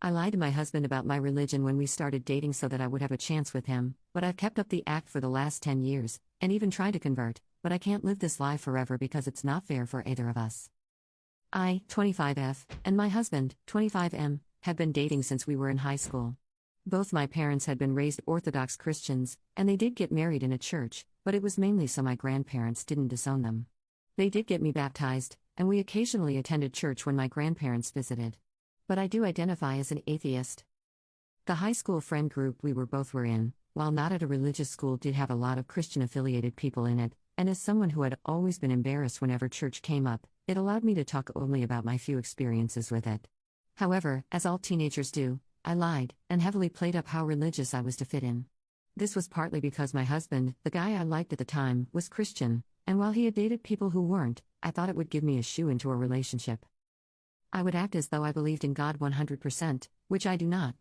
I lied to my husband about my religion when we started dating so that I would have a chance with him, but I've kept up the act for the last 10 years, and even tried to convert, but I can't live this lie forever because it's not fair for either of us. I, 25F, and my husband, 25M, have been dating since we were in high school. Both my parents had been raised Orthodox Christians, and they did get married in a church, but it was mainly so my grandparents didn't disown them. They did get me baptized, and we occasionally attended church when my grandparents visited. But I do identify as an atheist. The high school friend group we both were in, while not at a religious school, did have a lot of Christian-affiliated people in it, and as someone who had always been embarrassed whenever church came up, it allowed me to talk only about my few experiences with it. However, as all teenagers do, I lied, and heavily played up how religious I was to fit in. This was partly because my husband, the guy I liked at the time, was Christian, and while he had dated people who weren't, I thought it would give me a shoe into a relationship. I would act as though I believed in God 100%, which I do not.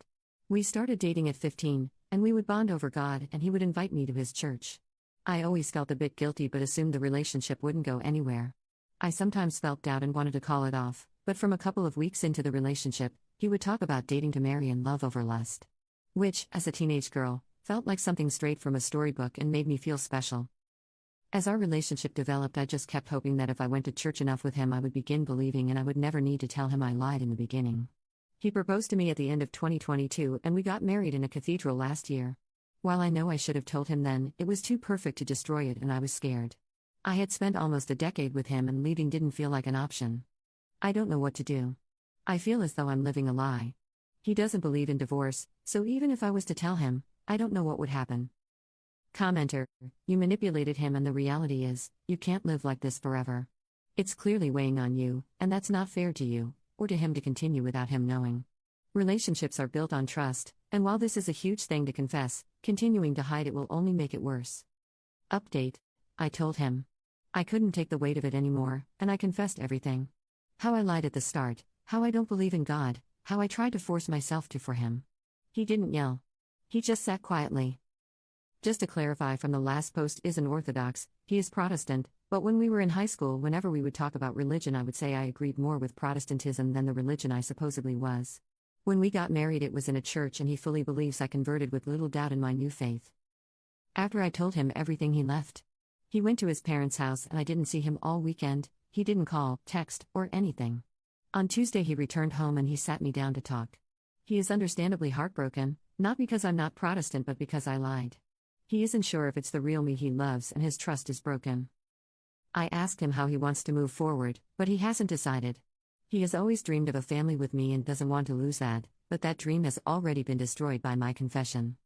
We started dating at 15, and we would bond over God, and he would invite me to his church. I always felt a bit guilty but assumed the relationship wouldn't go anywhere. I sometimes felt doubt and wanted to call it off, but from a couple of weeks into the relationship, he would talk about dating to marry and love over lust. Which, as a teenage girl, felt like something straight from a storybook and made me feel special. As our relationship developed, I just kept hoping that if I went to church enough with him I would begin believing and I would never need to tell him I lied in the beginning. He proposed to me at the end of 2022 and we got married in a cathedral last year. While I know I should have told him then, it was too perfect to destroy it and I was scared. I had spent almost a decade with him and leaving didn't feel like an option. I don't know what to do. I feel as though I'm living a lie. He doesn't believe in divorce, so even if I was to tell him, I don't know what would happen. Commenter, you manipulated him and the reality is, you can't live like this forever. It's clearly weighing on you, and that's not fair to you, or to him to continue without him knowing. Relationships are built on trust, and while this is a huge thing to confess, continuing to hide it will only make it worse. Update. I told him. I couldn't take the weight of it anymore, and I confessed everything. How I lied at the start, how I don't believe in God, how I tried to force myself to for him. He didn't yell. He just sat quietly. Just to clarify, from the last post, isn't Orthodox, he is Protestant, but when we were in high school, whenever we would talk about religion, I would say I agreed more with Protestantism than the religion I supposedly was. When we got married, it was in a church, and he fully believes I converted with little doubt in my new faith. After I told him everything, he left. He went to his parents' house, and I didn't see him all weekend. He didn't call, text, or anything. On Tuesday, he returned home and he sat me down to talk. He is understandably heartbroken, not because I'm not Protestant, but because I lied. He isn't sure if it's the real me he loves and his trust is broken. I asked him how he wants to move forward, but he hasn't decided. He has always dreamed of a family with me and doesn't want to lose that, but that dream has already been destroyed by my confession.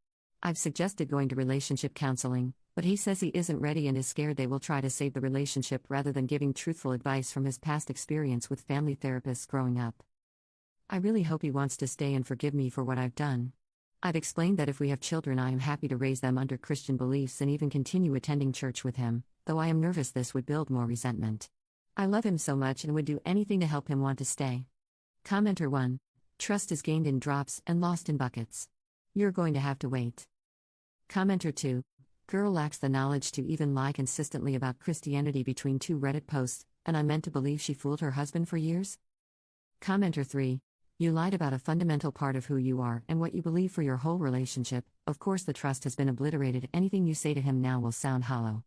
I've suggested going to relationship counseling, but he says he isn't ready and is scared they will try to save the relationship rather than giving truthful advice from his past experience with family therapists growing up. I really hope he wants to stay and forgive me for what I've done. I've explained that if we have children, I am happy to raise them under Christian beliefs and even continue attending church with him, though I am nervous this would build more resentment. I love him so much and would do anything to help him want to stay. Commenter 1. Trust is gained in drops and lost in buckets. You're going to have to wait. Commenter 2. Girl lacks the knowledge to even lie consistently about Christianity between 2 Reddit posts, and I meant to believe she fooled her husband for years? Commenter 3. You lied about a fundamental part of who you are and what you believe for your whole relationship. Of course the trust has been obliterated. Anything you say to him now will sound hollow.